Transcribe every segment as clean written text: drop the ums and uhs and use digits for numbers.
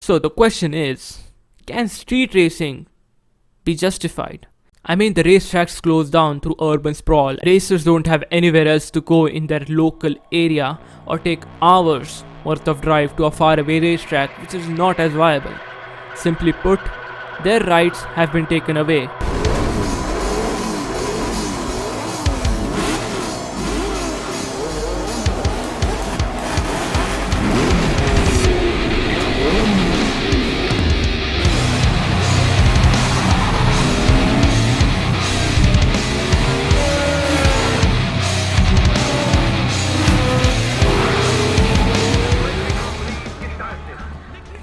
So the question is, can street racing be justified? I mean, the racetracks close down through urban sprawl. Racers don't have anywhere else to go in their local area or take hours worth of drive to a faraway racetrack which is not as viable. Simply put, their rights have been taken away.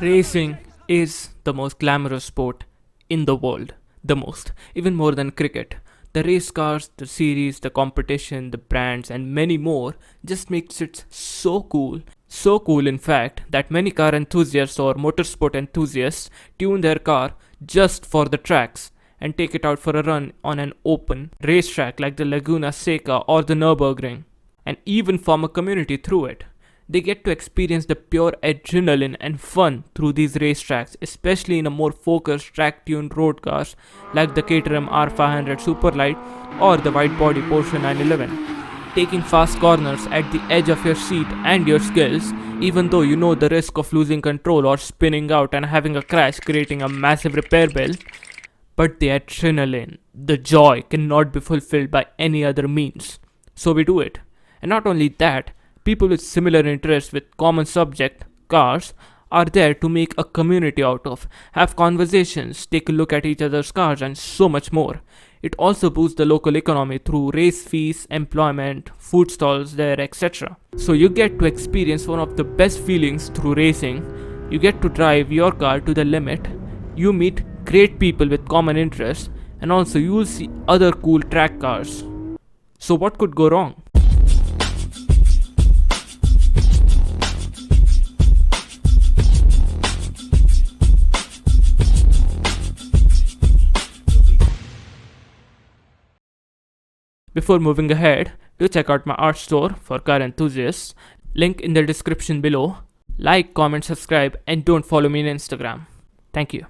Racing is the most glamorous sport in the world. The most, even more than cricket. The race cars, the series, the competition, the brands, and many more just makes it so cool. So cool, in fact, that many car enthusiasts or motorsport enthusiasts tune their car just for the tracks and take it out for a run on an open racetrack like the Laguna Seca or the Nürburgring, and even form a community through it. They get to experience the pure adrenaline and fun through these racetracks, especially in a more focused track-tuned road cars like the Caterham R500 Superlight or the wide-body Porsche 911. Taking fast corners at the edge of your seat and your skills, even though you know the risk of losing control or spinning out and having a crash creating a massive repair bill. But the adrenaline, the joy cannot be fulfilled by any other means. So we do it. And not only that, people with similar interests with common subject, cars, are there to make a community out of, have conversations, take a look at each other's cars, and so much more. It also boosts the local economy through race fees, employment, food stalls there, etc. So you get to experience one of the best feelings through racing. You get to drive your car to the limit, you meet great people with common interests, and also you will see other cool track cars. So what could go wrong? Before moving ahead, do check out my art store for car enthusiasts. Link in the description below. Like, comment, subscribe, and don't follow me on Instagram. Thank you.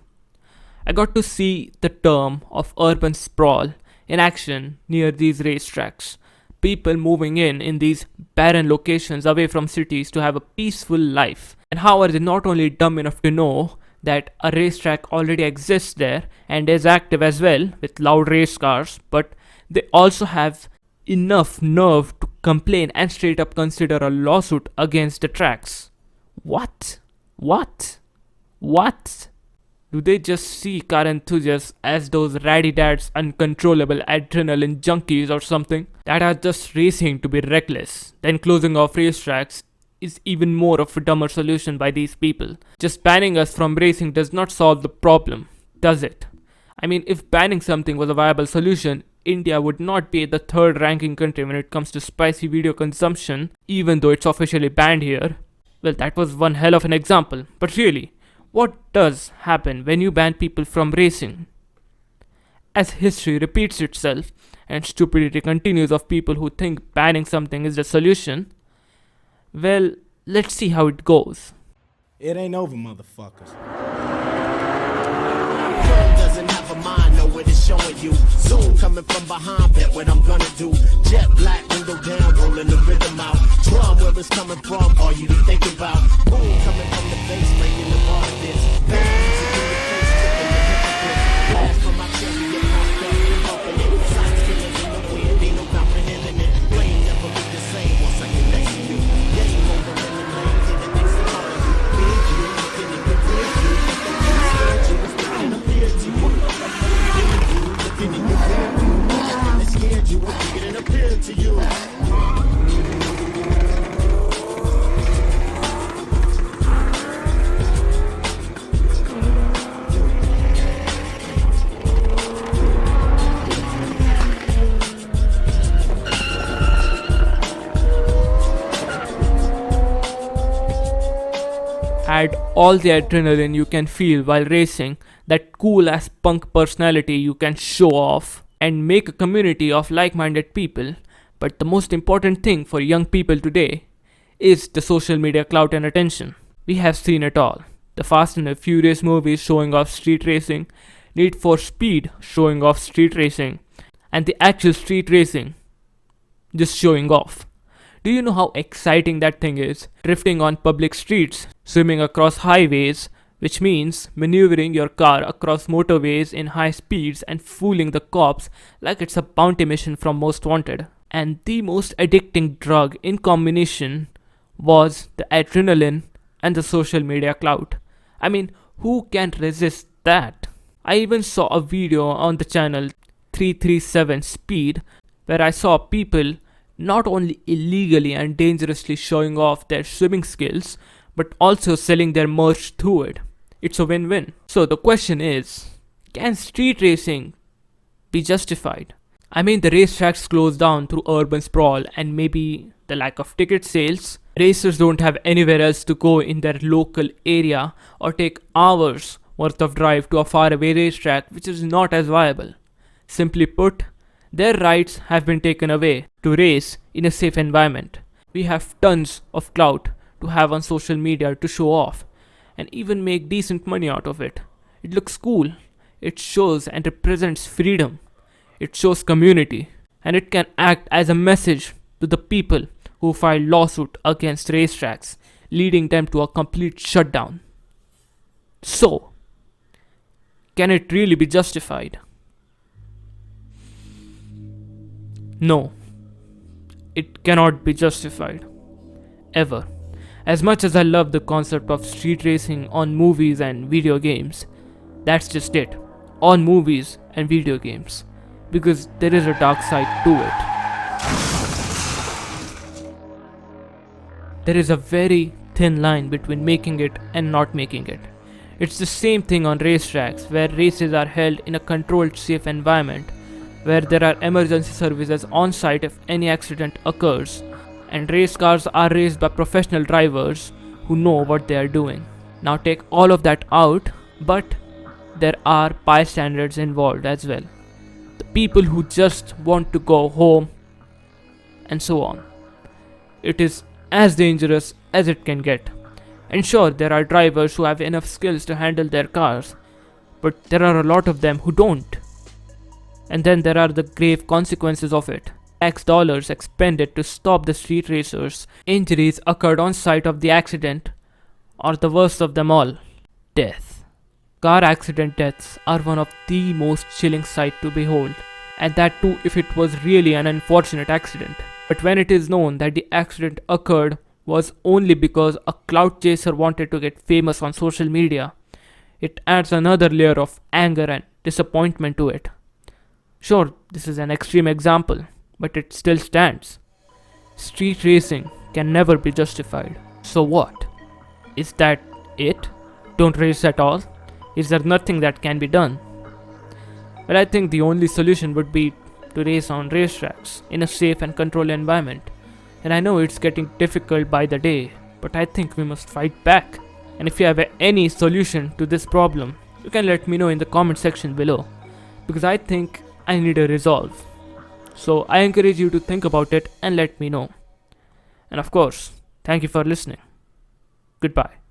I got to see the term of urban sprawl in action near these racetracks. People moving in these barren locations away from cities to have a peaceful life. And how are they not only dumb enough to know that a racetrack already exists there and is active as well with loud race cars, but they also have enough nerve to complain and straight up consider a lawsuit against the tracks. What? Do they just see car enthusiasts as those ratty dads, uncontrollable adrenaline junkies or something that are just racing to be reckless? Then closing off racetracks is even more of a dumber solution by these people. Just banning us from racing does not solve the problem, does it? I mean, if banning something was a viable solution, India would not be the third ranking country when it comes to spicy video consumption, even though it's officially banned here. Well, that was one hell of an example. But really, what does happen when you ban people from racing? As history repeats itself and stupidity continues of people who think banning something is the solution, well, let's see how it goes. It ain't over, motherfuckers. Doesn't have a mind, know what it's showing you. Zoom coming from behind, bet what I'm gonna do. Jet black, window down, rolling the rhythm out. Drum where it's coming from, all you be thinking about. Boom coming from the bass, making the bar this. Music in your face, tripping the hypocrite. Blast from my cherry, get pumped up, bumping it. Signs killing in the wind, ain't no comprehending it. Blame never be the same once I get next to you. Game over in the lane, in the next part of you. Big you, looking at the big you. Scared you, it's looking up here to you. Looking in your rear view. They scared you, it's getting appeared to you. Add all the adrenaline you can feel while racing, that cool ass punk personality you can show off, and make a community of like-minded people. But the most important thing for young people today is the social media clout and attention. We have seen it all. The Fast and the Furious movies showing off street racing, Need for Speed showing off street racing, and the actual street racing just showing off. Do you know how exciting that thing is? Drifting on public streets, swimming across highways, which means maneuvering your car across motorways in high speeds and fooling the cops like it's a bounty mission from Most Wanted. And the most addicting drug in combination was the adrenaline and the social media clout. I mean, who can resist that? I even saw a video on the channel 337 Speed where I saw people not only illegally and dangerously showing off their swimming skills, but also selling their merch through it. It's a win-win. So the question is, can street racing be justified? I mean, the racetracks closed down through urban sprawl and maybe the lack of ticket sales. Racers don't have anywhere else to go in their local area or take hours worth of drive to a faraway racetrack which is not as viable. Simply put, their rights have been taken away to race in a safe environment. We have tons of clout to have on social media to show off and even make decent money out of it. It looks cool, it shows and represents freedom, it shows community, and it can act as a message to the people who filed lawsuit against racetracks, leading them to a complete shutdown. So, can it really be justified? No, it cannot be justified. Ever. As much as I love the concept of street racing on movies and video games, that's just it. On movies and video games. Because there is a dark side to it. There is a very thin line between making it and not making it. It's the same thing on racetracks where races are held in a controlled, safe environment where there are emergency services on site if any accident occurs, and race cars are raced by professional drivers who know what they are doing. Now take all of that out, but there are bystanders involved as well. The people who just want to go home and so on. It is as dangerous as it can get. And sure, there are drivers who have enough skills to handle their cars, but there are a lot of them who don't. And then there are the grave consequences of it. Tax dollars expended to stop the street racers, injuries occurred on site of the accident, or the worst of them all, death. Car accident deaths are one of the most chilling sight to behold, and that too if it was really an unfortunate accident. But when it is known that the accident occurred was only because a clout chaser wanted to get famous on social media, it adds another layer of anger and disappointment to it. Sure, this is an extreme example, but it still stands. Street racing can never be justified. So what? Is that it? Don't race at all? Is there nothing that can be done? Well, I think the only solution would be to race on racetracks in a safe and controlled environment. And I know it's getting difficult by the day, but I think we must fight back. And if you have any solution to this problem, you can let me know in the comment section below, because I think I need a resolve. So I encourage you to think about it and let me know. And of course, thank you for listening. Goodbye.